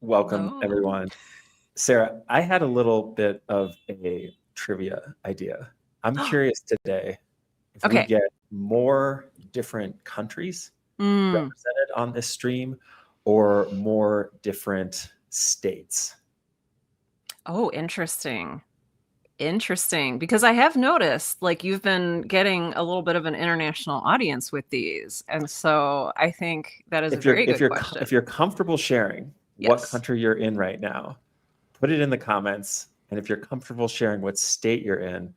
Welcome, Hello. everyone. Sarah, I had a little bit of a trivia idea. I'm curious today if we Okay. get more different countries Mm. represented on this stream or more different states. Oh, interesting. Interesting. Because I have noticed like you've been getting a little bit of an international audience with these. And so I think that is a If you're very if good you're if question. you're comfortable sharing what Yes. country you're in right now, put it in the comments. And if you're comfortable sharing what state you're in,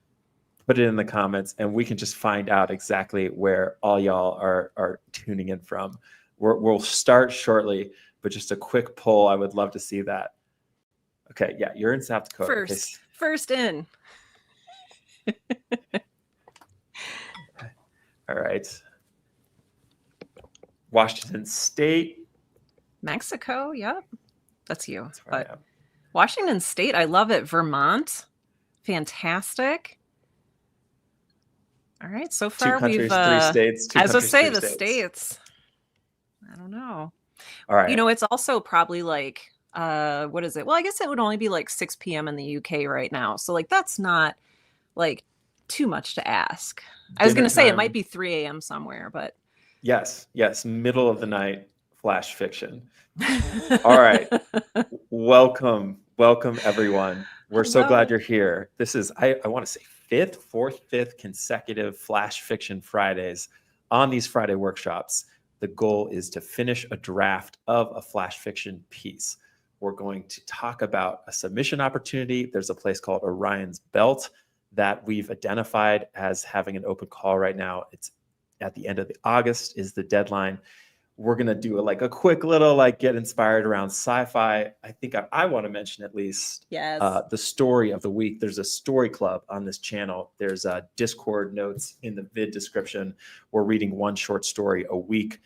put it in the comments and we can just find out exactly where all y'all are tuning in from. We'll start shortly, but just a quick poll. I would love to see that. Okay, yeah, you're in South Dakota. Okay, First in. all right. Washington State. Mexico. Yep. That's you. That's where But I am. Washington State, I love it. Vermont. Fantastic. All right. So Two far we've countries, three states. Two as I countries, say, three the states. states. I don't know. All right. It's also probably like what is it? Well, I guess it would only be like 6 p.m. in the UK right now. So like that's not like too much to ask. I was Dinner gonna say it might time. be 3 a.m. somewhere, but Yes. Middle of the night flash fiction. All right. Welcome, everyone. We're so glad hello. you're here. This is, I want to say, fifth consecutive Flash Fiction Fridays. On these Friday workshops, the goal is to finish a draft of a Flash Fiction piece. We're going to talk about a submission opportunity. There's a place called Orion's Belt that we've identified as having an open call right now. It's at the end of August is the deadline. We're going to do a quick little get inspired around sci-fi. I think I want to mention at least Yes. the story of the week. There's a story club on this channel. There's Discord notes in the vid description. We're reading one short story a week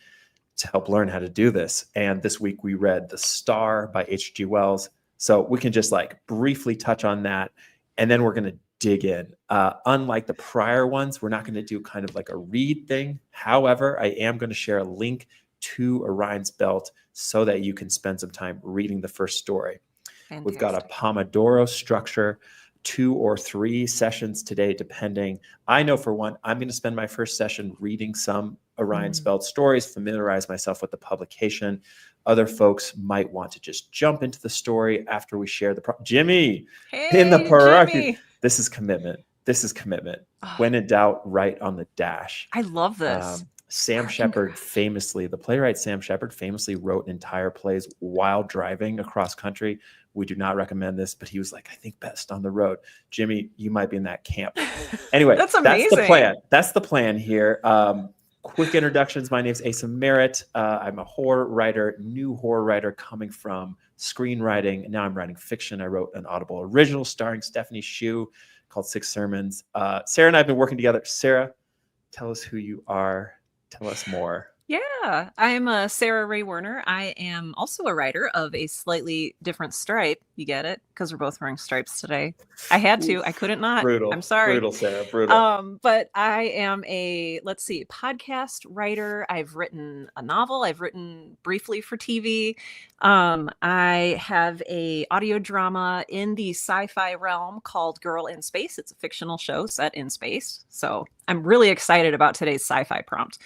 to help learn how to do this. And this week we read The Star by H.G. Wells. So we can just briefly touch on that. And then we're going to dig in. Unlike the prior ones, we're not going to do kind of like a read thing. However, I am going to share a link to Orion's Belt so that you can spend some time reading the first story. Fantastic. We've got a Pomodoro structure, 2 or 3 sessions today, depending. I know for one, I'm going to spend my first session reading some Orion's Belt stories, familiarize myself with the publication. Other folks might want to just jump into the story after we share the Jimmy in the Hey, Paraki. Jimmy. This is commitment. Oh, When in doubt, write on the dash. I love this. Sam Parking Shepard garage. the playwright Sam Shepard famously wrote entire plays while driving across country. We do not recommend this, but he was like, I think best on the road. Jimmy, you might be in that camp. Anyway, That's that's the amazing. plan. That's the plan here. Quick introductions. My name's Asa Merritt. I'm a horror writer, new horror writer coming from screenwriting. And now I'm writing fiction. I wrote an Audible original starring Stephanie Hsu called Six Sermons. Sarah and I have been working together. Sarah, tell us who you are. Tell us more. Yeah, I'm Sarah Ray Werner. I am also a writer of a slightly different stripe. You get it? Because we're both wearing stripes today. I had to. I couldn't not. I'm sorry. Brutal, Sarah. Brutal. But I am podcast writer. I've written a novel. I've written briefly for TV. I have a audio drama in the sci-fi realm called Girl in Space. It's a fictional show set in space. So I'm really excited about today's sci-fi prompt.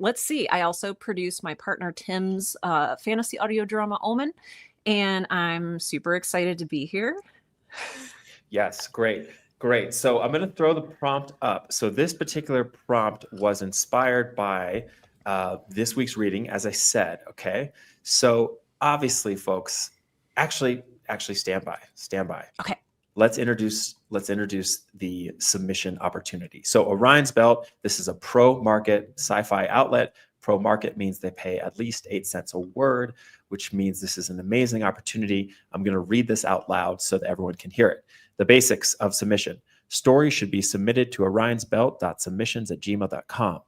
Let's see. I also produce my partner Tim's fantasy audio drama Omen, and I'm super excited to be here. Yes, great. So I'm going to throw the prompt up. So this particular prompt was inspired by this week's reading, as I said. Okay. So obviously, folks, actually stand by. Okay. Let's introduce the submission opportunity. So Orion's Belt, this is a pro-market sci-fi outlet. Pro-market means they pay at least 8 cents a word, which means this is an amazing opportunity. I'm going to read this out loud so that everyone can hear it. The basics of submission. Stories should be submitted to orionsbelt.submissions@gmail.com.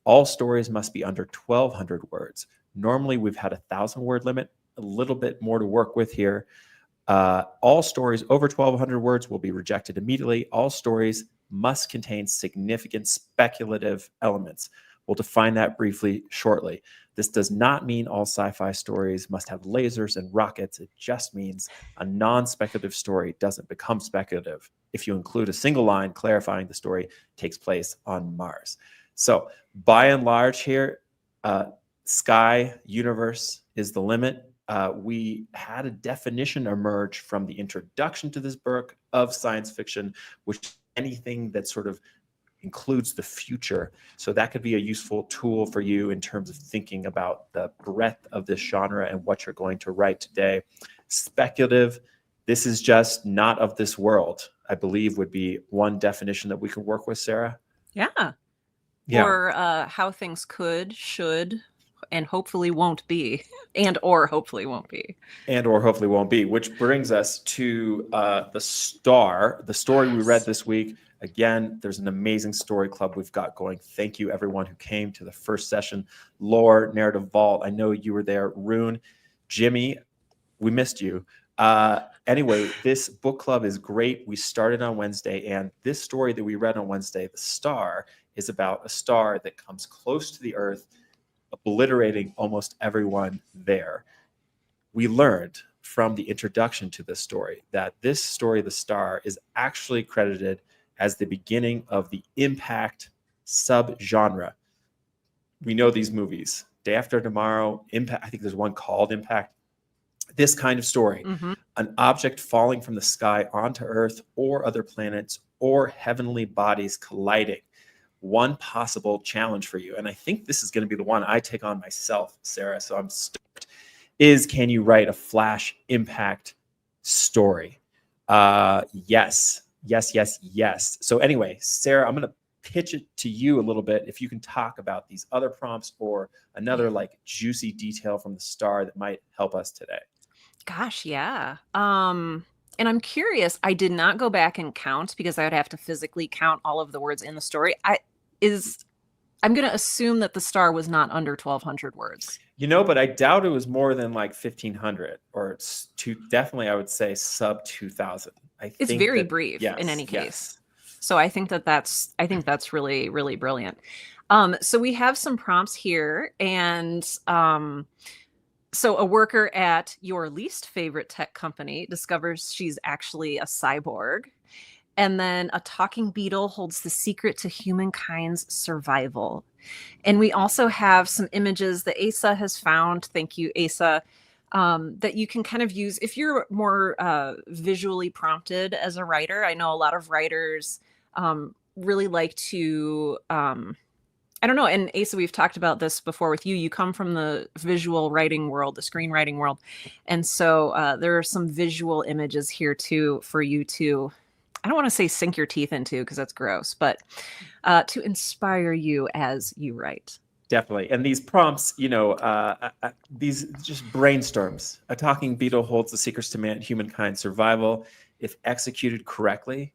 All stories must be under 1,200 words. Normally, we've had a 1,000-word limit, a little bit more to work with here. All stories over 1,200 words will be rejected immediately. All stories must contain significant speculative elements. We'll define that briefly shortly. This does not mean all sci-fi stories must have lasers and rockets. It just means a non-speculative story doesn't become speculative if you include a single line clarifying the story takes place on Mars. So by and large here, sky universe is the limit. We had a definition emerge from the introduction to this book of science fiction, which is anything that sort of includes the future. So that could be a useful tool for you in terms of thinking about the breadth of this genre and what you're going to write today. Speculative, this is just not of this world, I believe would be one definition that we can work with, Sarah. Yeah. Yeah. Or how things could, should, and hopefully won't be, and or hopefully won't be. And or hopefully won't be, which brings us to the Star, the story we read this week. Again, there's an amazing story club we've got going. Thank you, everyone who came to the first session. Lore, Narrative Vault, I know you were there. Rune, Jimmy, we missed you. Anyway, this book club is great. We started on Wednesday, and this story that we read on Wednesday, The Star, is about a star that comes close to the Earth, obliterating almost everyone there. We learned from the introduction to this story that this story, The Star, is actually credited as the beginning of the impact subgenre. We know these movies, Day After Tomorrow, Impact. I think there's one called Impact. This kind of story, an object falling from the sky onto Earth or other planets or heavenly bodies colliding. One possible challenge for you, and I think this is going to be the one I take on myself, Sarah, so I'm stoked, is can you write a flash impact story? Yes. So anyway, Sarah, I'm going to pitch it to you a little bit. If you can talk about these other prompts or another like juicy detail from The Star that might help us today. Gosh, yeah. And I'm curious, I did not go back and count because I would have to physically count all of the words in the story. I'm going to assume that The Star was not under 1,200 words. But I doubt it was more than like 1,500 or it's definitely, I would say sub 2,000. It's very brief in any case. So I think that's really, really brilliant. So we have some prompts here, and so a worker at your least favorite tech company discovers she's actually a cyborg. And then a talking beetle holds the secret to humankind's survival. And we also have some images that Asa has found. Thank you, Asa. That you can kind of use if you're more visually prompted as a writer. I know a lot of writers really like to, I don't know. And Asa, we've talked about this before with you. You come from the visual writing world, the screenwriting world. And so there are some visual images here too for you to, I don't want to say sink your teeth into because that's gross, but to inspire you as you write. Definitely. And these prompts, these just brainstorms. A talking beetle holds the secrets to humankind survival. If executed correctly,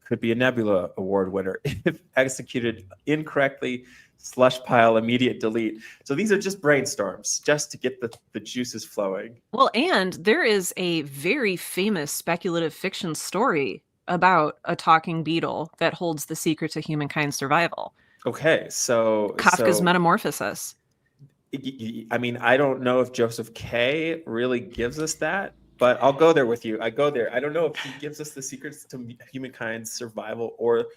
could be a Nebula Award winner. If executed incorrectly, slush pile, immediate delete. So these are just brainstorms, just to get the juices flowing. Well, and there is a very famous speculative fiction story about a talking beetle that holds the secret to humankind's survival. Okay, so Kafka's Metamorphosis. I mean, I don't know if Joseph K. really gives us that, but I'll go there with you. I go there. I don't know if he gives us the secrets to humankind's survival or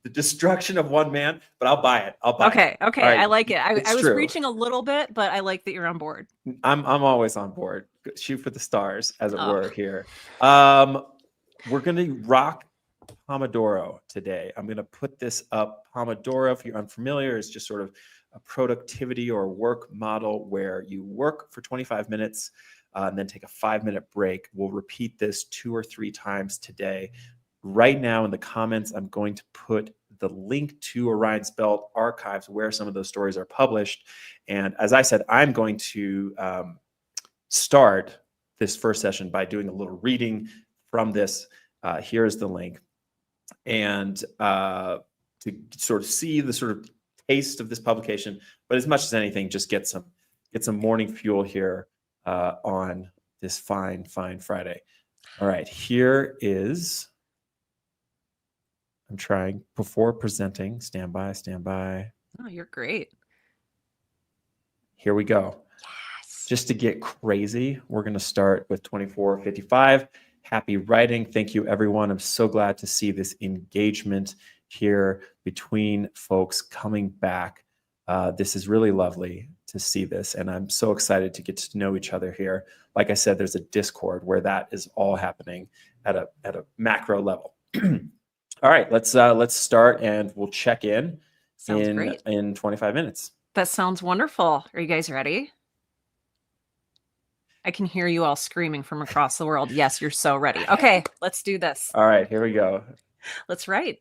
the destruction of one man, but I'll buy it. Okay, right. I like it. I was reaching a little bit, but I like that you're on board. I'm always on board. Shoot for the stars, as it were, here. We're going to rock Pomodoro today. I'm going to put this up. Pomodoro, if you're unfamiliar, is just sort of a productivity or work model where you work for 25 minutes and then take a 5-minute break. We'll repeat this 2 or 3 times today. Right now in the comments, I'm going to put the link to Orion's Belt archives where some of those stories are published. And as I said, I'm going to start this first session by doing a little reading from this. Here's the link. And to sort of see the sort of taste of this publication, but as much as anything, just get some morning fuel here on this fine Friday. All right, here is, I'm trying before presenting, stand by. Oh, you're great. Here we go. Yes. Just to get crazy, we're going to start with 2455. Happy writing. Thank you, everyone. I'm so glad to see this engagement here between folks coming back. This is really lovely to see this, and I'm so excited to get to know each other here. Like I said, there's a Discord where that is all happening at a macro level. All right, let's start, and we'll check in Sounds great. in 25 minutes. That sounds wonderful. Are you guys ready? I can hear you all screaming from across the world. Yes, you're so ready. Okay, let's do this. All right, here we go. Let's write.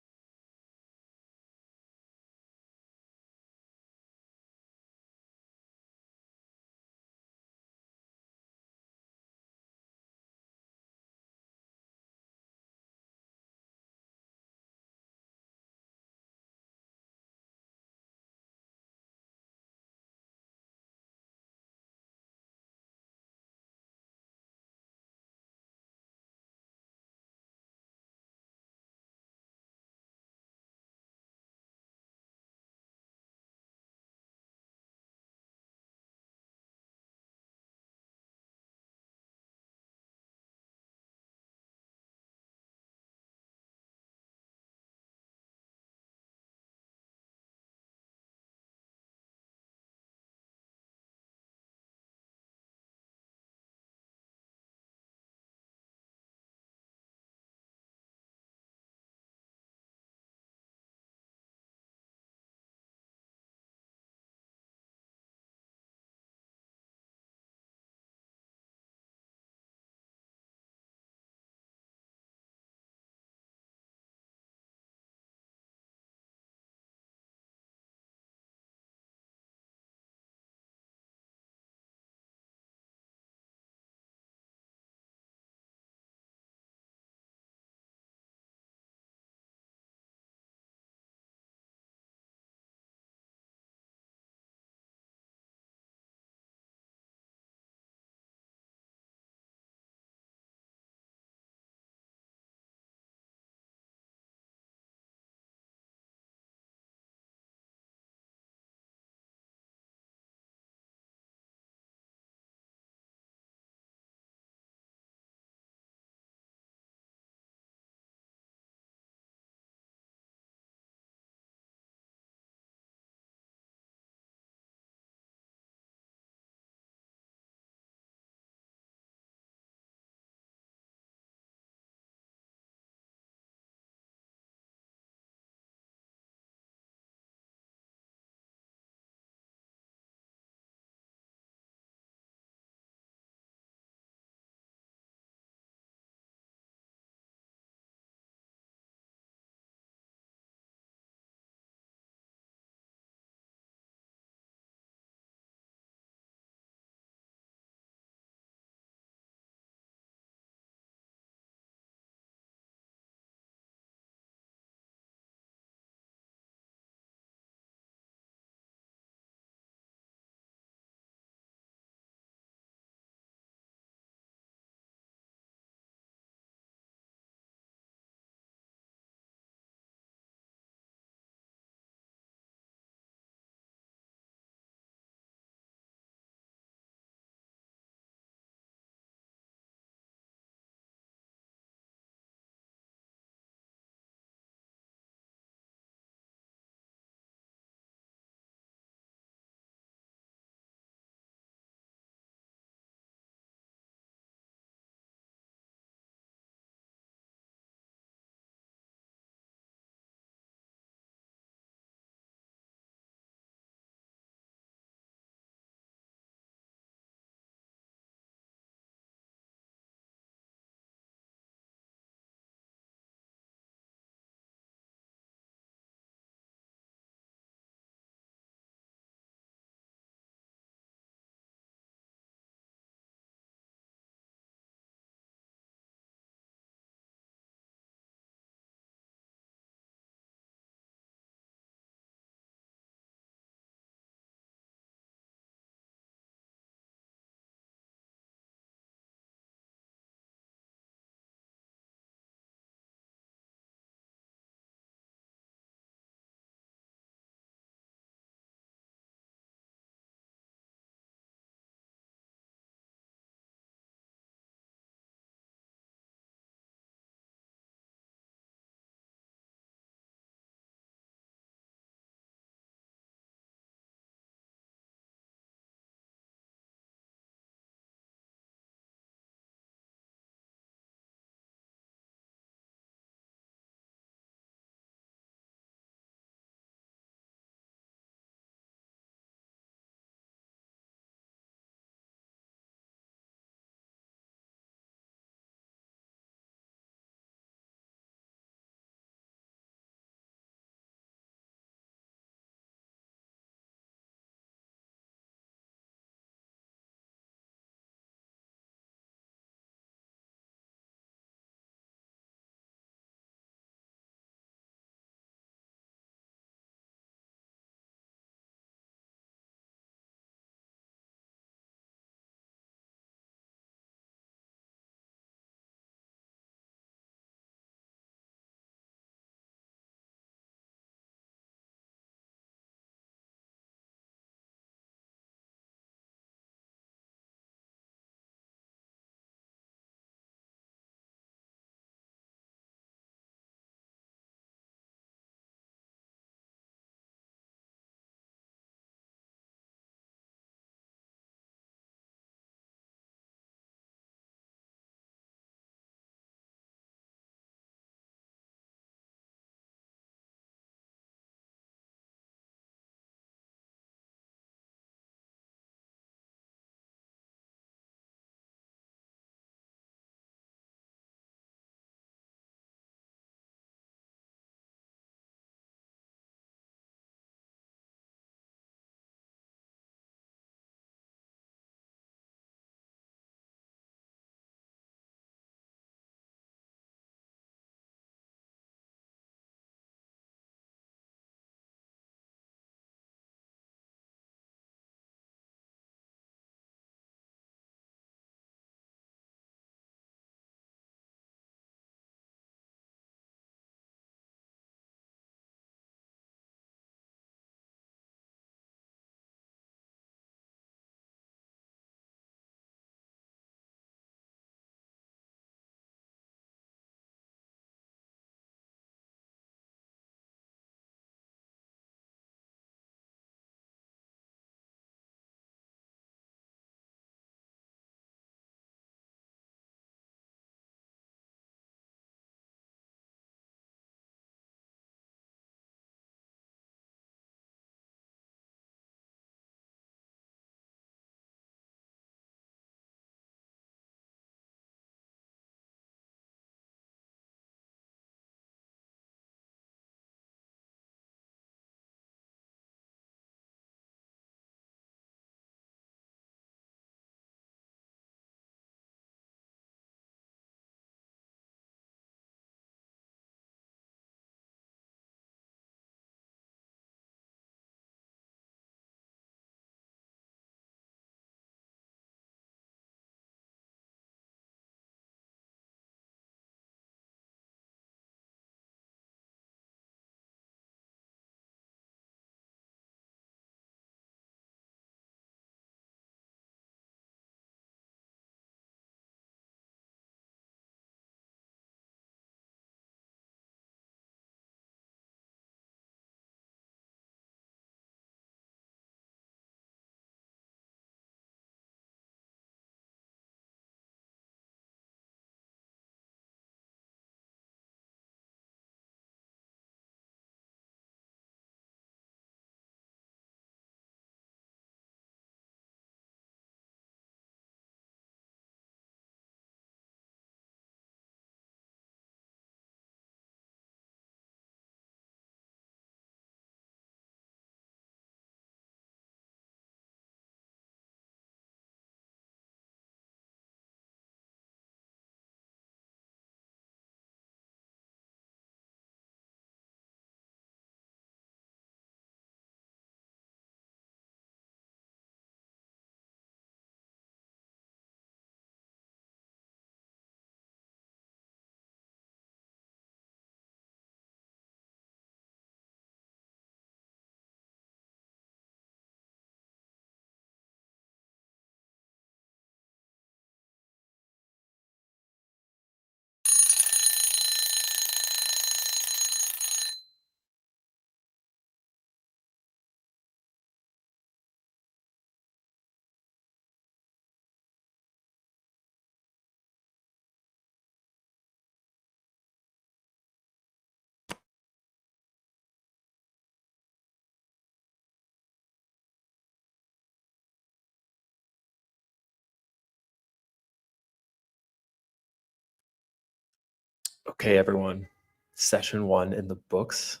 Okay, everyone. Session 1 in the books.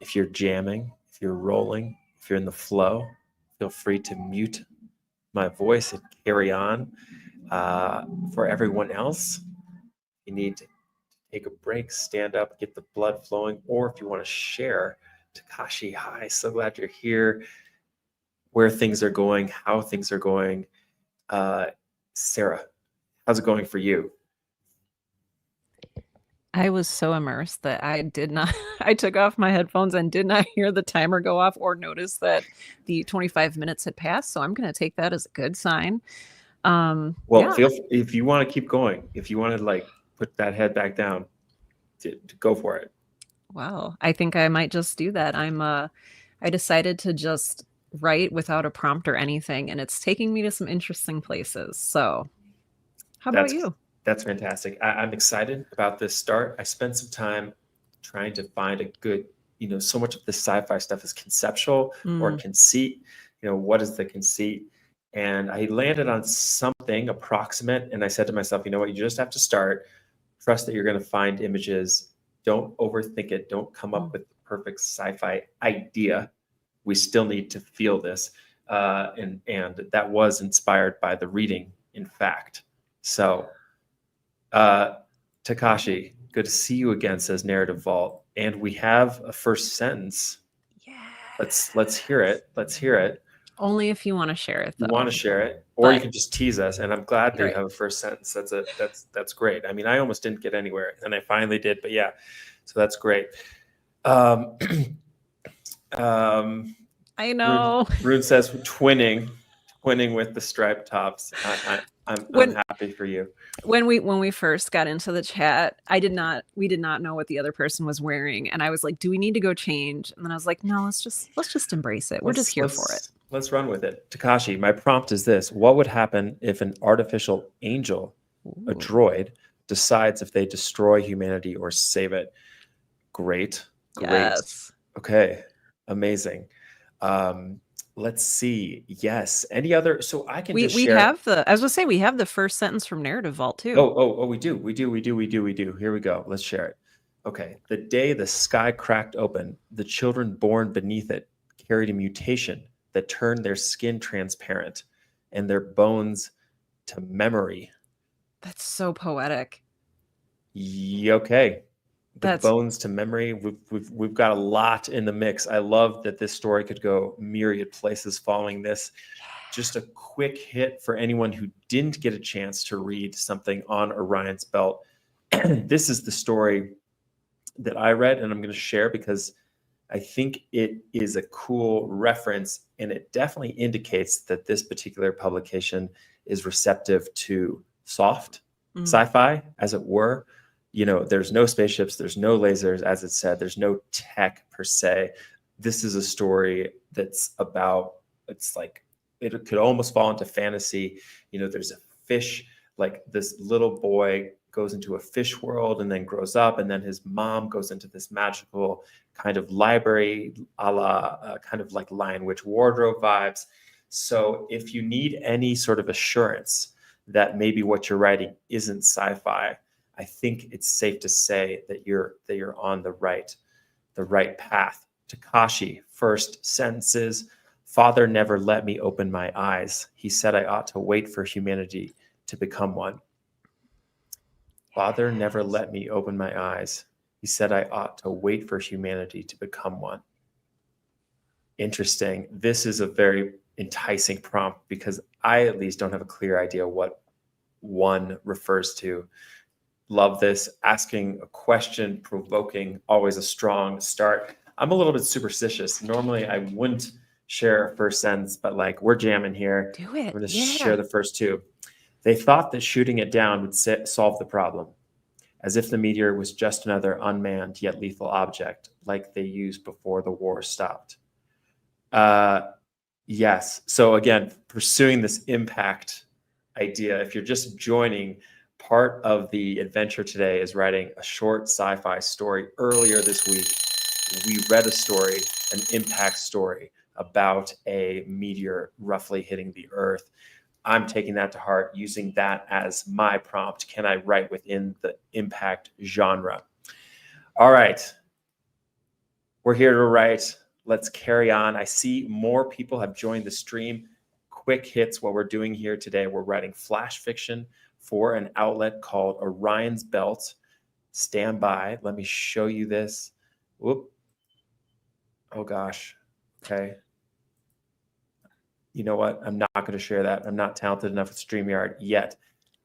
If you're jamming, if you're rolling, if you're in the flow, feel free to mute my voice and carry on. For everyone else, you need to take a break, stand up, get the blood flowing, or if you want to share, Takashi, hi, so glad you're here, where things are going, how things are going. Sarah, how's it going for you? I was so immersed that I did not, I took off my headphones and did not hear the timer go off or notice that the 25 minutes had passed. So I'm going to take that as a good sign. Well, Yeah. if you want to keep going, if you want to like put that head back down, to go for it. Wow. I think I might just do that. I decided to just write without a prompt or anything, and it's taking me to some interesting places. So how about That's you? that's fantastic. I'm excited about this start. I spent some time trying to find a good, so much of this sci-fi stuff is conceptual or Mm, conceit. What is the conceit? And I landed on something approximate. And I said to myself, you know what, you just have to start. Trust that you're going to find images. Don't overthink it. Don't come up mm. with the perfect sci-fi idea. We still need to feel this. And that was inspired by the reading, in fact. So uh, Takashi, good to see you again, says Narrative Vault. And we have a first sentence. Yeah. Let's hear it. Let's hear it. Only if you want to share it, You want though. to share it, or you But can just tease us. And I'm glad that you right. have a first sentence. That's great. I mean, I almost didn't get anywhere, and I finally did. But yeah, so that's great. Um, um, I Rune, know. Rune says twinning with the striped tops. I'm when happy for you. when we first got into the chat, we did not know what the other person was wearing, and I was like, do we need to go change? And then I was like, no, let's just embrace it. We're just Let's here for it. let's let's run with it. Takashi, my prompt is this: what would happen if an artificial angel, a Ooh. droid, decides if they destroy humanity or save it? Great, great. Yes. Okay, amazing. Um, let's see. Yes. Any other? So I can We just we share. have the I was gonna say we have the first sentence from Narrative Vault too. Oh, we do. Here we go. Let's share it. Okay. The day the sky cracked open, the children born beneath it carried a mutation that turned their skin transparent and their bones to memory. That's so poetic. Okay. The That's bones to memory. We've got a lot in the mix. I love that this story could go myriad places following this. Just a quick hit for anyone who didn't get a chance to read something on Orion's Belt. This is the story that I read, and I'm going to share because I think it is a cool reference, and it definitely indicates that this particular publication is receptive to soft mm, sci-fi, as it were. There's no spaceships, there's no lasers, as it said, there's no tech per se. This is a story that's about, it's like, it could almost fall into fantasy. There's a fish, like this little boy goes into a fish world and then grows up, and then his mom goes into this magical kind of library, a la kind of like Lion Witch wardrobe vibes. So if you need any sort of assurance that maybe what you're writing isn't sci-fi, I think it's safe to say that you're on the right path. Takashi, first sentences. Father never let me open my eyes. He said I ought to wait for humanity to become one. Father never yes. let me open my eyes. He said I ought to wait for humanity to become one. Interesting. This is a very enticing prompt because I at least don't have a clear idea what one refers to. Love this. Asking a question, provoking, always a strong start. I'm a little bit superstitious. Normally, I wouldn't share a first sentence, but like we're jamming here. Do I'm it. going to share Yeah. the first two. They thought that shooting it down would solve the problem, as if the meteor was just another unmanned yet lethal object like they used before the war stopped. Uh, yes. So again, pursuing this impact idea, if you're just joining, part of the adventure today is writing a short sci-fi story. Earlier this week, we read a story, an impact story about a meteor roughly hitting the Earth. I'm taking that to heart, using that as my prompt. Can I write within the impact genre? All right. We're here to write. Let's carry on. I see more people have joined the stream. Quick hits. What we're doing here today, we're writing flash fiction for an outlet called Orion's Belt. Stand by. Let me show you this. Whoop. Oh gosh. Okay. You know what? I'm not going to share that. I'm not talented enough with StreamYard yet.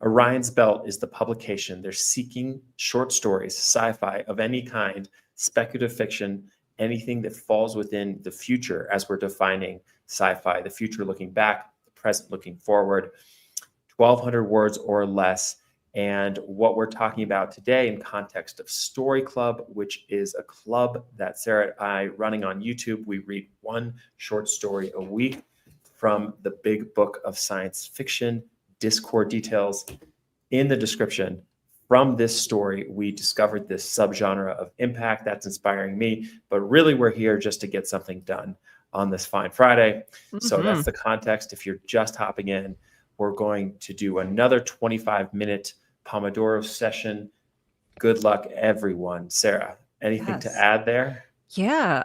Orion's Belt is the publication. They're seeking short stories, sci-fi of any kind, speculative fiction, anything that falls within the future as we're defining sci-fi, the future looking back, the present looking forward, 1,200 words or less. And what we're talking about today in context of Story Club, which is a club that Sarah and I running on YouTube, we read one short story a week from the big book of science fiction. Discord details in the description. From this story, we discovered this subgenre of impact that's inspiring me, but really we're here just to get something done on this fine Friday. So that's the context. If you're just hopping in, we're going to do another 25-minute Pomodoro session. Good luck, everyone. Sarah, anything to add there? Yeah.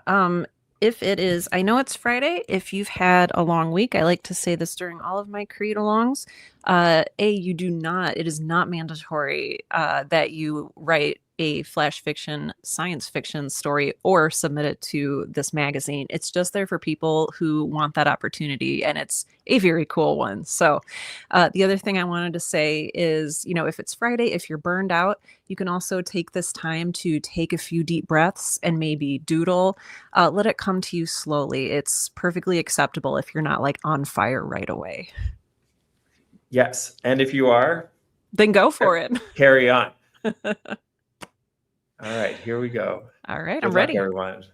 If it is, I know it's Friday. If you've had a long week, I like to say this during all of my create alongs. It is not mandatory that you write a flash fiction, science fiction story or submit it to this magazine. It's just there for people who want that opportunity, and it's a very cool one. So, the other thing I wanted to say is, if it's Friday, if you're burned out, you can also take this time to take a few deep breaths and maybe doodle. Let it come to you slowly. It's perfectly acceptable if you're not like on fire right away. Yes. And if you are, then go for it. Carry on. All right, here we go. All right, Good I'm luck, ready. everyone.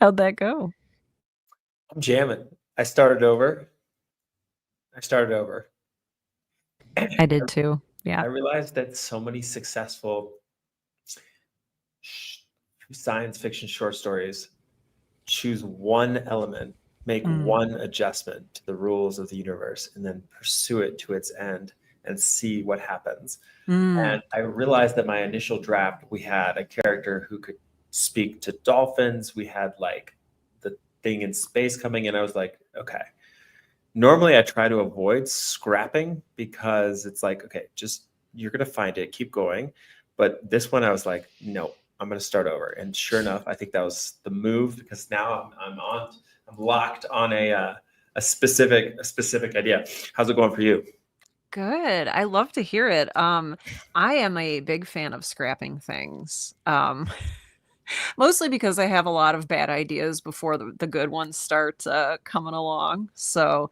How'd that go? I'm jamming. I started over. I started over. I did too. Yeah. I realized that so many successful science fiction short stories choose one element, make Mm. one adjustment to the rules of the universe, and then pursue it to its end and see what happens. Mm. And I realized that my initial draft, we had a character who could speak to dolphins. We had like the thing in space coming in. I was like, okay. Normally, I try to avoid scrapping because it's like, okay, just you're going to find it, keep going. But this one, I was like, no, I'm going to start over. And sure enough, I think that was the move because now I'm locked on a specific idea. How's it going for you? Good. I love to hear it. I am a big fan of scrapping things. Mostly because I have a lot of bad ideas before the good ones start coming along. So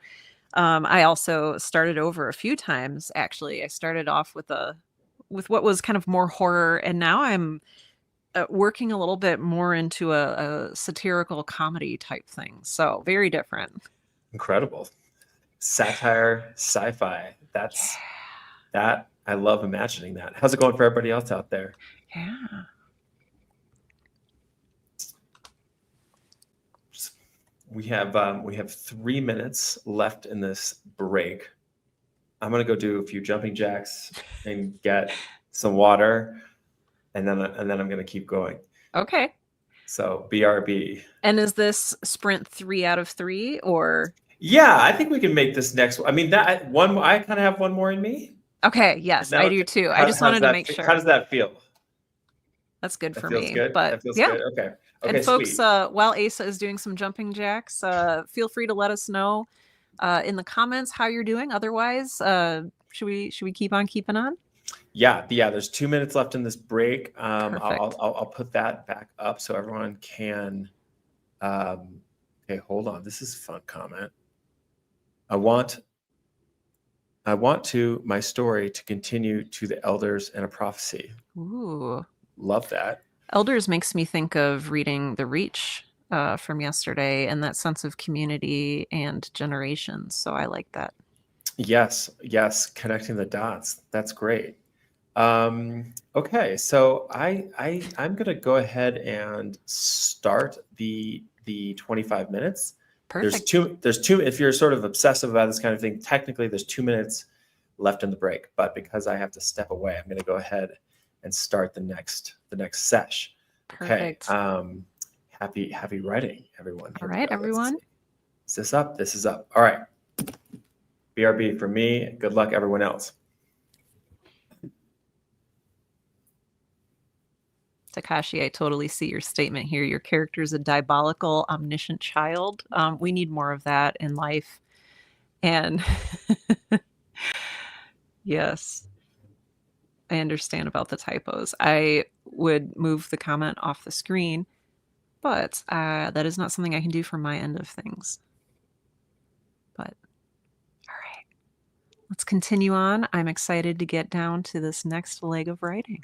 I also started over a few times. Actually, I started off with what was kind of more horror, and now I'm working a little bit more into a satirical comedy type thing. So very different. Incredible. Satire, sci-fi. That's that. I love imagining that. How's it going for everybody else out there? Yeah. We have 3 minutes left in this break. I'm gonna go do a few jumping jacks and get some water, and then I'm gonna keep going. Okay. So BRB. And is this sprint 3 out of 3 or Yeah, I think we can make this next one. I mean, that one I kind of have one more in me. Okay, And yes, I now, do too. I how, just wanted to make how sure. does that feel? That's good That for feels me. good. But That feels yeah. good. Okay. And Okay. folks, Sweet. while Asa is doing some jumping jacks, feel free to let us know in the comments how you're doing. Otherwise, should we keep on keeping on? Yeah. Yeah. There's 2 minutes left in this break. Perfect. I'll put that back up so everyone can. Okay. Hold on. This is a fun comment. I want my story to continue to the elders and a prophecy. Ooh. Love that. Elders makes me think of reading The Reach from yesterday and that sense of community and generations. So I like that. Yes, yes, connecting the dots. That's great. Okay, so I'm gonna go ahead and start the 25 minutes. Perfect. There's two if you're sort of obsessive about this kind of thing, technically there's 2 minutes left in the break, but because I have to step away, I'm gonna go ahead and start the next sesh. Okay. Perfect. Happy writing, everyone. All Here we right, go. Let's everyone. see. Is this up? This is up. All right. BRB for me. Good luck, everyone else. Takashi, I totally see your statement here. Your character is a diabolical, omniscient child. We need more of that in life. And yes, I understand about the typos. I would move the comment off the screen, but that is not something I can do from my end of things. But all right, let's continue on. I'm excited to get down to this next leg of writing.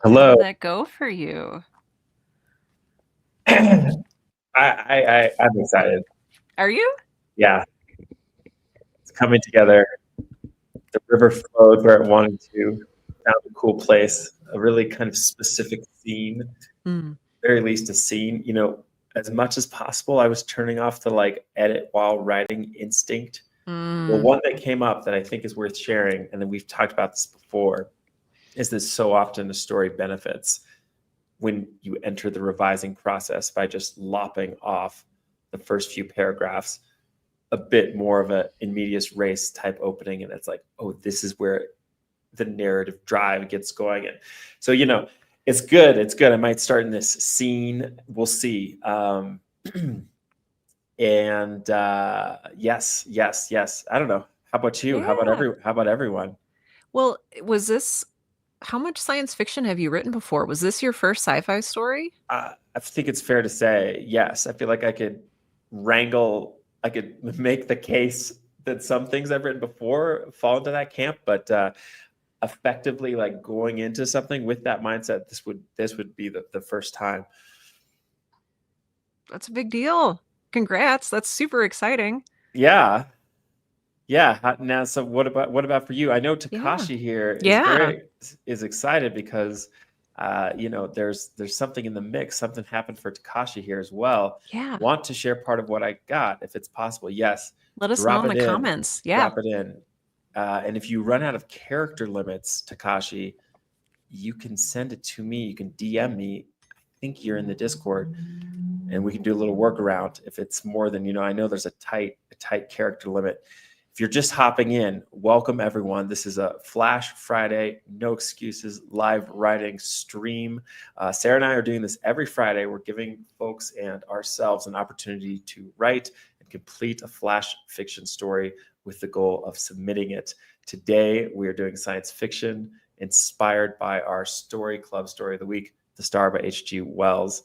How Hello. did that go for you? I'm excited. Are you? Yeah, it's coming together. The river flowed where it wanted to. Found a cool place, a really kind of specific scene, Mm. very least a scene. As much as possible, I was turning off the like edit while writing instinct. Well, Mm. one that came up that I think is worth sharing, and then we've talked about this before, is that so often the story benefits when you enter the revising process by just lopping off the first few paragraphs, a bit more of a in medias res type opening, and it's like, oh, this is where the narrative drive gets going. And so, it's good. It's good. I might start in this scene. We'll see. And yes, yes, yes. I don't know. How about you? Yeah. How about everyone? Well, was this how much science fiction have you written before? Was this your first sci-fi story? I think it's fair to say yes. I feel like I could make the case that some things I've written before fall into that camp, but effectively, like going into something with that mindset, this would be the first time. That's a big deal. Congrats. That's super exciting. Yeah, yeah. Now, so what about for you? I know Yeah. Takashi here Yeah. is excited because there's something in the mix. Something happened for Takashi here as well. Yeah. Want to share part of what I got if it's possible? Yes, Let us know drop in the it in. comments. Yeah. Drop it in. And if you run out of character limits, Takashi, you can send it to me. You can DM me. I think you're in the Discord, and we can do a little workaround if it's more than I know there's a tight character limit. If you're just hopping in, welcome everyone. This is a Flash Friday, no excuses, live writing stream. Sarah and I are doing this every Friday. We're giving folks and ourselves an opportunity to write and complete a Flash fiction story with the goal of submitting it. Today, we are doing science fiction inspired by our story club story of the week, The Star by H.G. Wells.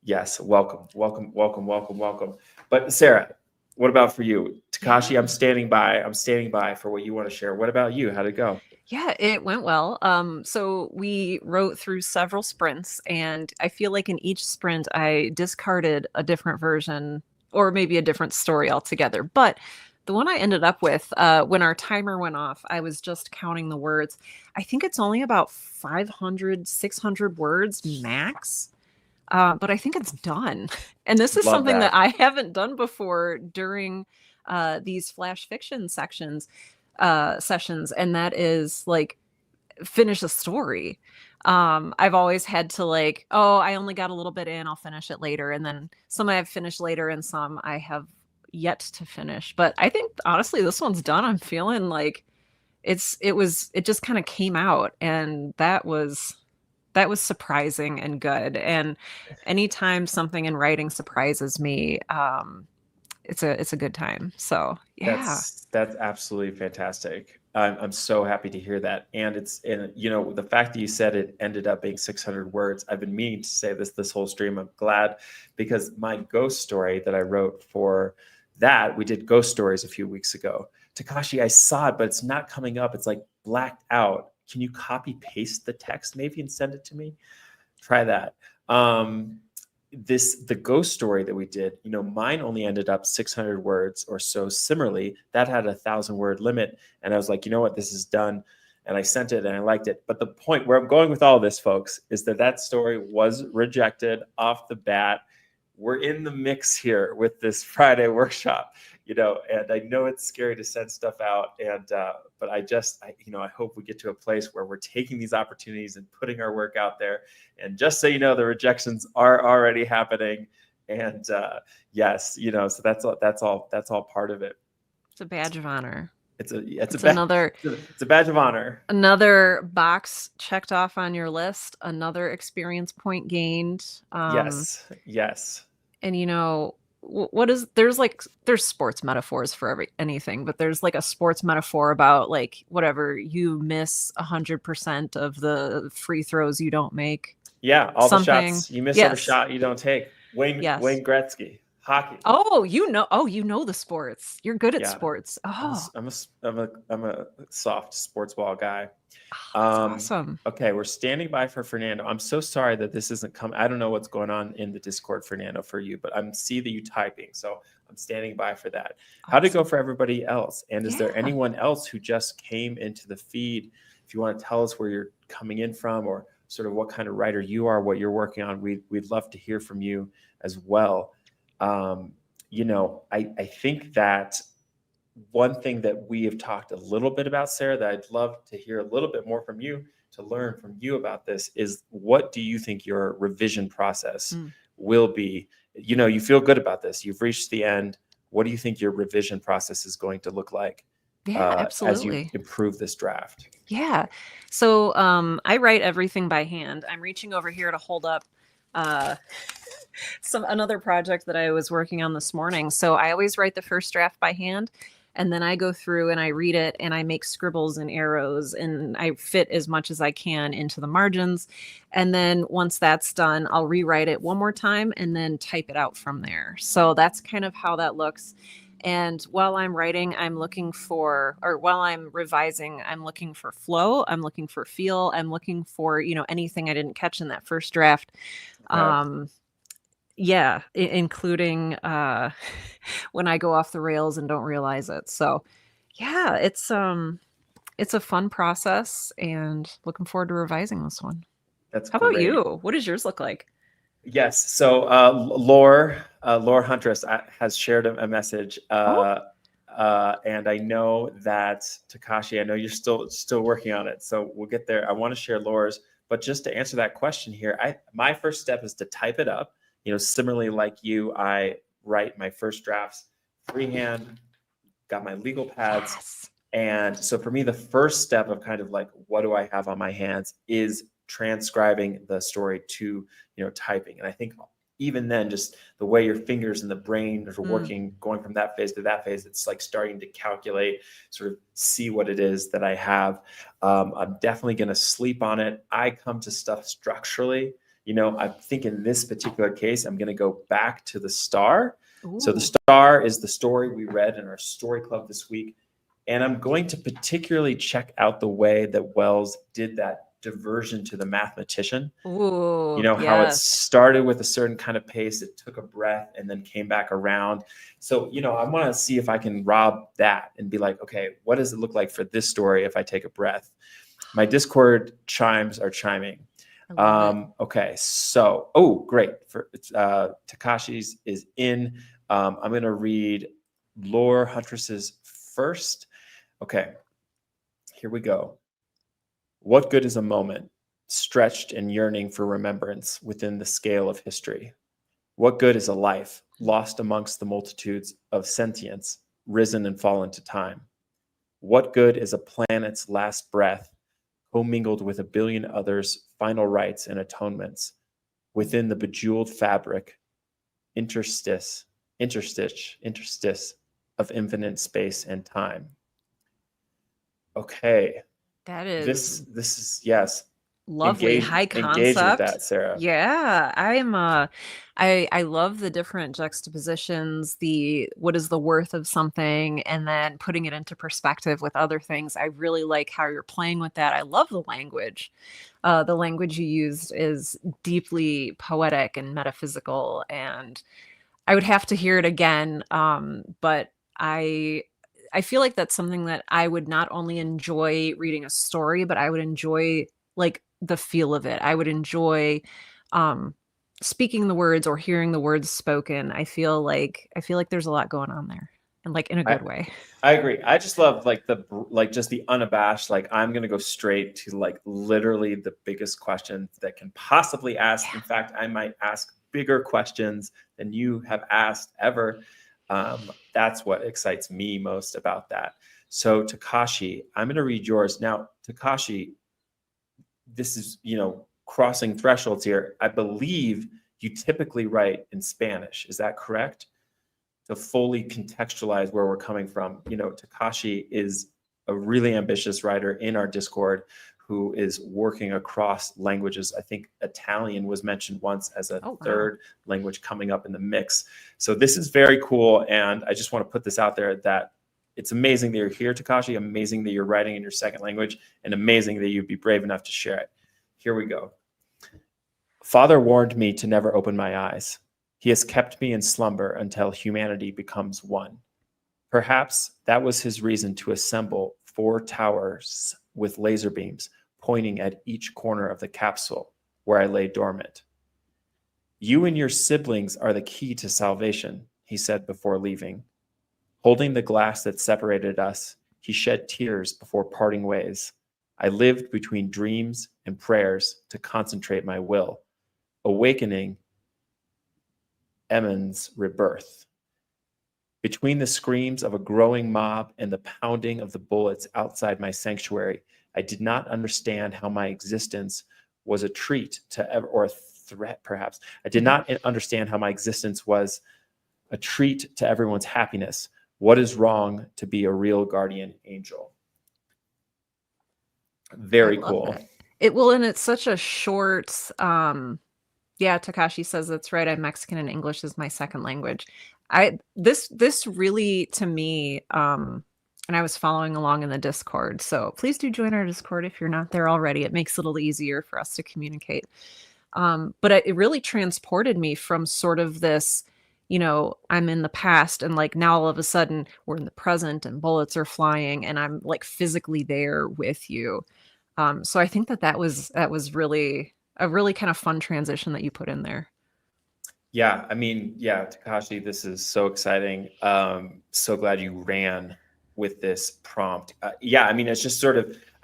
Yes, welcome, welcome, welcome, welcome, welcome. But Sarah, what about for you? Takashi, Yeah. I'm standing by. I'm standing by for what you want to share. What about you? How'd it go? Yeah, it went well. So we wrote through several sprints, and I feel like in each sprint I discarded a different version or maybe a different story altogether. But the one I ended up with, when our timer went off, I was just counting the words. I think it's only about 500, 600 words max. But I think it's done. And this is Love something that that. I haven't done before during these flash fiction sessions, and that is like finish a story. I've always had to like, oh, I only got a little bit in, I'll finish it later. And then some I have finished later and some I have yet to finish. But I think honestly, this one's done. I'm feeling like it just kind of came out, and that was surprising and good. And anytime something in writing surprises me, it's a good time. So yeah. That's absolutely fantastic. I'm so happy to hear that. And the fact that you said it ended up being 600 words. I've been meaning to say this whole stream. I'm glad because my ghost story that I wrote for that we did ghost stories a few weeks ago. Takashi, I saw it, but it's not coming up. It's like blacked out. Can you copy paste the text maybe and send it to me? Try that. The ghost story that we did, mine only ended up 600 words or so. Similarly, that had 1,000 word limit, and I was like, you know what, this is done, and I sent it and I liked it. But the point where I'm going with all this, folks, is that story was rejected off the bat. We're in the mix here with this Friday workshop, and I know it's scary to send stuff out, and but I hope we get to a place where we're taking these opportunities and putting our work out there. And just so you know, the rejections are already happening, and yes, so that's all part of it. It's a badge of honor. It's It's another it's a badge of honor. another box checked off on your list, another experience point gained. Yes, yes. And what is there's sports metaphors for anything, but there's like a sports metaphor about like whatever you miss 100% of the free throws you don't make. Yeah, all the Something. shots you miss every Yes. shot you don't take. Wayne Yes. Gretzky, Hockey. Oh, you know the sports. You're good at Yeah, sports. Oh, I'm a soft sports ball guy. that's awesome. Okay, we're standing by for Fernando. I'm so sorry that this isn't coming. I don't know what's going on in the Discord, Fernando, for you, but I'm see that you typing, so I'm standing by for that. How'd it go Awesome. for everybody else? And is there Yeah. anyone else who just came into the feed? If you want to tell us where you're coming in from, or sort of what kind of writer you are, what you're working on, we'd love to hear from you as well. I think that one thing that we have talked a little bit about, Sarah, that I'd love to hear a little bit more from you, to learn from you about this, is what do you think your revision process Mm. will be? You feel good about this. You've reached the end. What do you think your revision process is going to look like Yeah, as you absolutely. improve this draft? Yeah. So I write everything by hand. I'm reaching over here to hold up uh, another project that I was working on this morning. So I always write the first draft by hand, and then I go through and I read it and I make scribbles and arrows and I fit as much as I can into the margins. And then once that's done, I'll rewrite it one more time and then type it out from there. So that's kind of how that looks. And while I'm writing, while I'm revising, I'm looking for flow, I'm looking for feel, I'm looking for, anything I didn't catch in that first draft. Okay. Um, yeah, including when I go off the rails and don't realize it. So, yeah, it's a fun process and looking forward to revising this one. That's How about great. you? What does yours look like? Yes. So Lore Huntress has shared a message, Oh, and I know that Takashi. I know you're still working on it, so we'll get there. I want to share Lore's, but just to answer that question here, my first step is to type it up. Similarly like you, I write my first drafts freehand. Got my legal pads. yes. And so for me, the first step of kind of like, what do I have on my hands, is transcribing the story to, typing. And I think even then, just the way your fingers and the brain are Mm. working, going from that phase to that phase, it's like starting to calculate, sort of see what it is that I have. I'm definitely going to sleep on it. I come to stuff structurally. I think in this particular case, I'm going to go back to the star. So the Ooh. star is the story we read in our story club this week. And I'm going to particularly check out the way that Wells did that diversion to the mathematician. Ooh, How it yes. started with a certain kind of pace, it took a breath and then came back around. So, I want to see if I can rob that and be like, okay, what does it look like for this story if I take a breath? My Discord chimes are chiming. I love it. Okay, so, great. For Takashi's is in. I'm going to read Lore Huntress's first. Okay, here we go. What good is a moment stretched and yearning for remembrance within the scale of history? What good is a life lost amongst the multitudes of sentience, risen and fallen to time? What good is a planet's last breath, commingled with a billion others' final rites and atonements, within the bejeweled fabric, interstice of infinite space and time? Okay, That this is this is, yes. lovely. Engage High engage with concept. that, Sarah. Yeah, I love the different juxtapositions, the what is the worth of something, and then putting it into perspective with other things. I really like how you're playing with that. I love the language. The language you used is deeply poetic and metaphysical, and I would have to hear it again. But I feel like that's something that I would not only enjoy reading a story, but I would enjoy like the feel of it. I would enjoy um speaking the words or hearing the words spoken. I feel like there's a lot going on there and like in a I good way. I agree. I just love like just the unabashed, like I'm gonna go straight to like literally the biggest question that can possibly ask. In Yeah. fact, I might ask bigger questions than you have asked ever. That's what excites me most about that. So Takashi, I'm gonna read yours. Now, Takashi, this is, crossing thresholds here. I believe you typically write in Spanish. Is that correct? To fully contextualize where we're coming from, Takashi is a really ambitious writer in our Discord who is working across languages. I think Italian was mentioned once as a third language coming up in the mix. So this is very cool. And I just want to put this out there that it's amazing that you're here, Takashi, amazing that you're writing in your second language, and amazing that you'd be brave enough to share it. Here we go. Father warned me to never open my eyes. He has kept me in slumber until humanity becomes one. Perhaps that was his reason to assemble 4 towers with laser beams pointing at each corner of the capsule where I lay dormant. You and your siblings are the key to salvation, he said before leaving. Holding the glass that separated us, he shed tears before parting ways. I lived between dreams and prayers to concentrate my will, awakening Emin's rebirth. Between the screams of a growing mob and the pounding of the bullets outside my sanctuary, I did not understand how my existence was a treat to or a threat, perhaps. I did not understand how my existence was a treat to everyone's happiness. What is wrong to be a real guardian angel? Very cool. And it's such a short, yeah, Takashi says that's right. I'm Mexican and English is my second language. This really, to me, and I was following along in the Discord. So please do join our Discord if you're not there already. It makes it a little easier for us to communicate. But it really transported me from sort of this, I'm in the past and like now all of a sudden we're in the present and bullets are flying and I'm like physically there with you. So I think that was really a really kind of fun transition that you put in there. Yeah, I mean, yeah, Takashi, this is so exciting. So glad you ran with this prompt. Yeah, I mean, it's just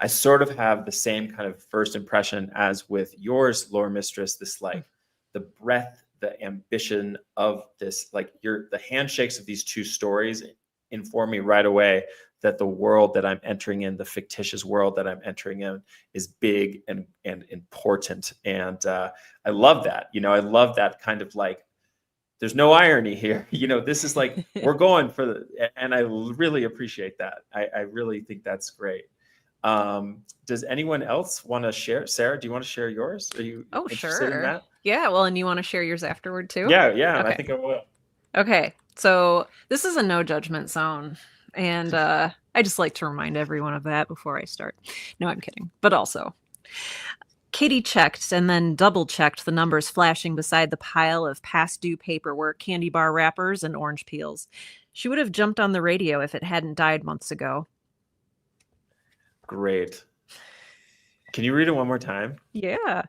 I sort of have the same kind of first impression as with yours, Lore Mistress, this like the breadth, the ambition of this, like the handshakes of these 2 stories inform me right away that the world that I'm entering in, the fictitious world that I'm entering in, is big and important. And I love that. I love that kind of like, there's no irony here. This is like, we're going for and I really appreciate that. I really think that's great. Does anyone else want to share? Sarah, do you want to share yours? Are you interested in that? Yeah. Well, and you want to share yours afterward too? Yeah. Okay. I think I will. Okay. So this is a no judgment zone. And I just like to remind everyone of that before I start. No, I'm kidding. But also, Katie checked and then double checked the numbers flashing beside the pile of past due paperwork, candy bar wrappers, and orange peels. She would have jumped on the radio if it hadn't died months ago. Great. Can you read it one more time? Yeah.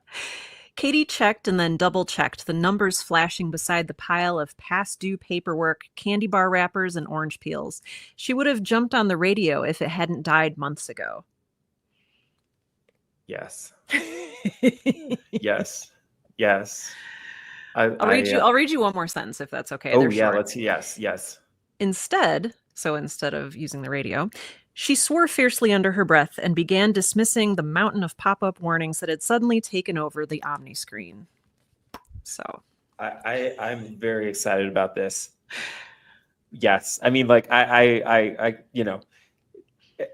Katie checked and then double checked the numbers flashing beside the pile of past due paperwork, candy bar wrappers, and orange peels. She would have jumped on the radio if it hadn't died months ago. Yes. Yes. I'll read you one more sentence if that's okay. Oh, yeah. Let's see. Yes. Instead of using the radio, she swore fiercely under her breath and began dismissing the mountain of pop-up warnings that had suddenly taken over the Omni screen. So I'm very excited about this. Yes. I mean, like I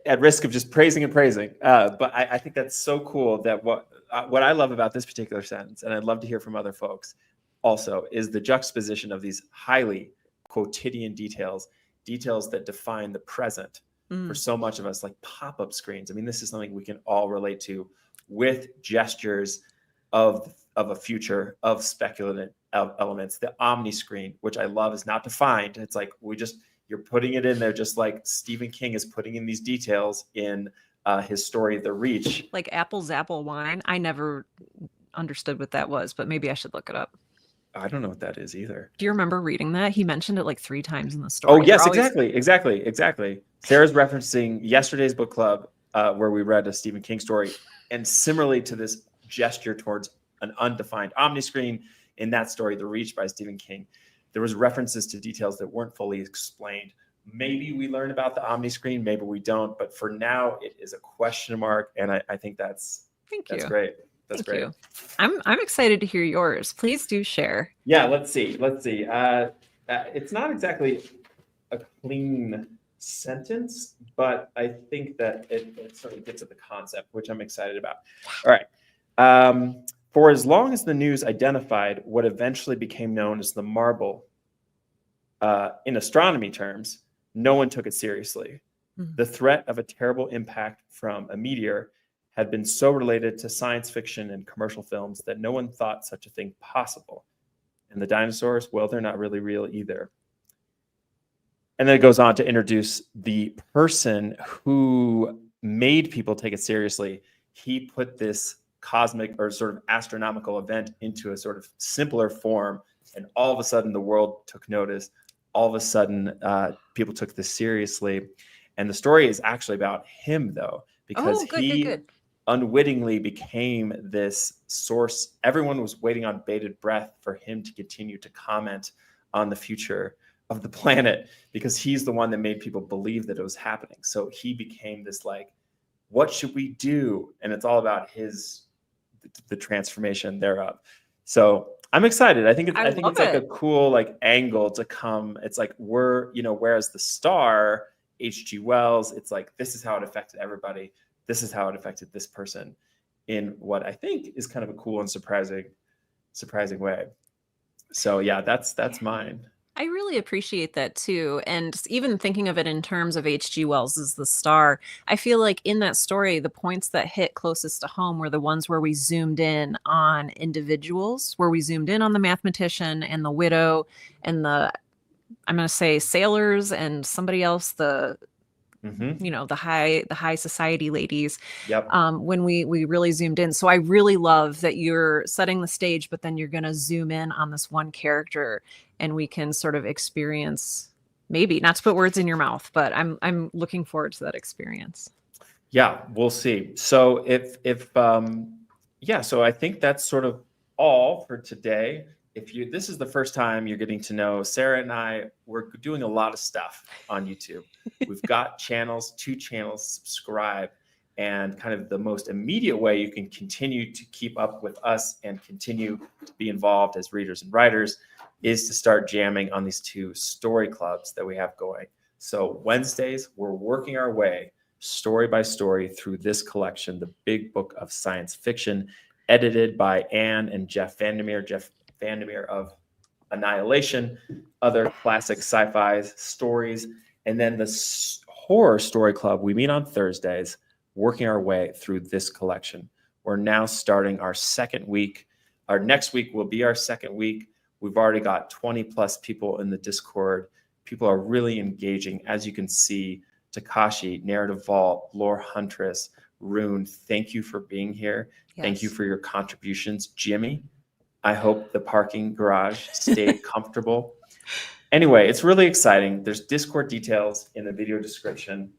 at risk of just praising, but I think that's so cool that what I love about this particular sentence, and I'd love to hear from other folks also, is the juxtaposition of these highly quotidian details that define the present for so much of us, like pop-up screens. I mean, this is something we can all relate to, with gestures of a future, of speculative elements. The Omni screen, which I love, is not defined. It's like you're putting it in there, just like Stephen King is putting in these details in his story, The Reach. Like Apple's apple wine. I never understood what that was, but maybe I should look it up. I don't know what that is either. Do you remember reading that? He mentioned it like 3 times in the story. Oh, yes, exactly. Sarah's referencing yesterday's book club where we read a Stephen King story. And similarly to this gesture towards an undefined Omni screen in that story, The Reach by Stephen King, there was references to details that weren't fully explained. Maybe we learn about the Omni screen, maybe we don't. But for now, it is a question mark. And I think that's great. That's great. You. I'm excited to hear yours. Please do share. Yeah, let's see. It's not exactly a clean sentence, but I think that it sort of gets at the concept, which I'm excited about. All right. For as long as the news identified what eventually became known as the marble, in astronomy terms, no one took it seriously. The threat of a terrible impact from a meteor had been so related to science fiction and commercial films that no one thought such a thing possible. And the dinosaurs, well, they're not really real either. And then it goes on to introduce the person who made people take it seriously. He put this cosmic or sort of astronomical event into a sort of simpler form, and all of a sudden the world took notice. All of a sudden, people took this seriously. And the story is actually about him, though, because he unwittingly became this source. Everyone was waiting on bated breath for him to continue to comment on the future of the planet, because he's the one that made people believe that it was happening. So he became this, like, what should we do? And it's all about the transformation thereof. So I'm excited. I think it's like a cool like angle to come. It's like whereas the Star, H.G. Wells, it's like, this is how it affected everybody. This is how it affected this person in what I think is kind of a cool and surprising way. So yeah, that's mine. I really appreciate that too. And even thinking of it in terms of H.G. Wells as the Star, I feel like in that story, the points that hit closest to home were the ones where we zoomed in on individuals, where we zoomed in on the mathematician and the widow and I'm going to say sailors and somebody else, the high society ladies. Yep. When we really zoomed in. So I really love that you're setting the stage, but then you're going to zoom in on this one character, and we can sort of experience, maybe not to put words in your mouth, but I'm looking forward to that experience. Yeah, we'll see. So so I think that's sort of all for today. This is the first time you're getting to know Sarah and I, we're doing a lot of stuff on YouTube. We've got two channels, subscribe, and kind of the most immediate way you can continue to keep up with us and continue to be involved as readers and writers is to start jamming on these 2 story clubs that we have going. So Wednesdays, we're working our way story by story through this collection, the Big Book of Science Fiction, edited by Anne and Jeff Vandermeer. Jeff Vandermeer of Annihilation, other classic sci-fi stories. And then the Horror Story Club, we meet on Thursdays, working our way through this collection. We're now starting our second week. Our next week will be our second week. We've already got 20 plus people in the Discord. People are really engaging. As you can see, Takashi, Narrative Vault, Lore Huntress, Rune, thank you for being here. Yes. Thank you for your contributions. Jimmy, I hope the parking garage stayed comfortable. Anyway, it's really exciting. There's Discord details in the video description.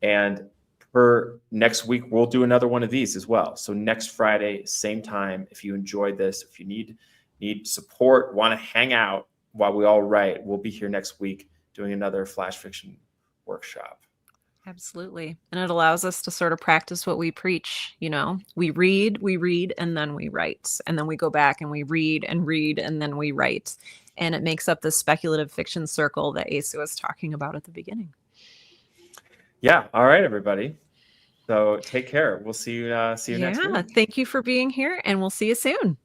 And for next week, we'll do another one of these as well. So next Friday, same time, if you enjoyed this, if you need support, want to hang out while we all write, we'll be here next week doing another flash fiction workshop. Absolutely. And it allows us to sort of practice what we preach. We read, and then we write. And then we go back and we read, and then we write. And it makes up this speculative fiction circle that Asa was talking about at the beginning. Yeah. All right, everybody. So take care. We'll see you next week. Thank you for being here, and we'll see you soon.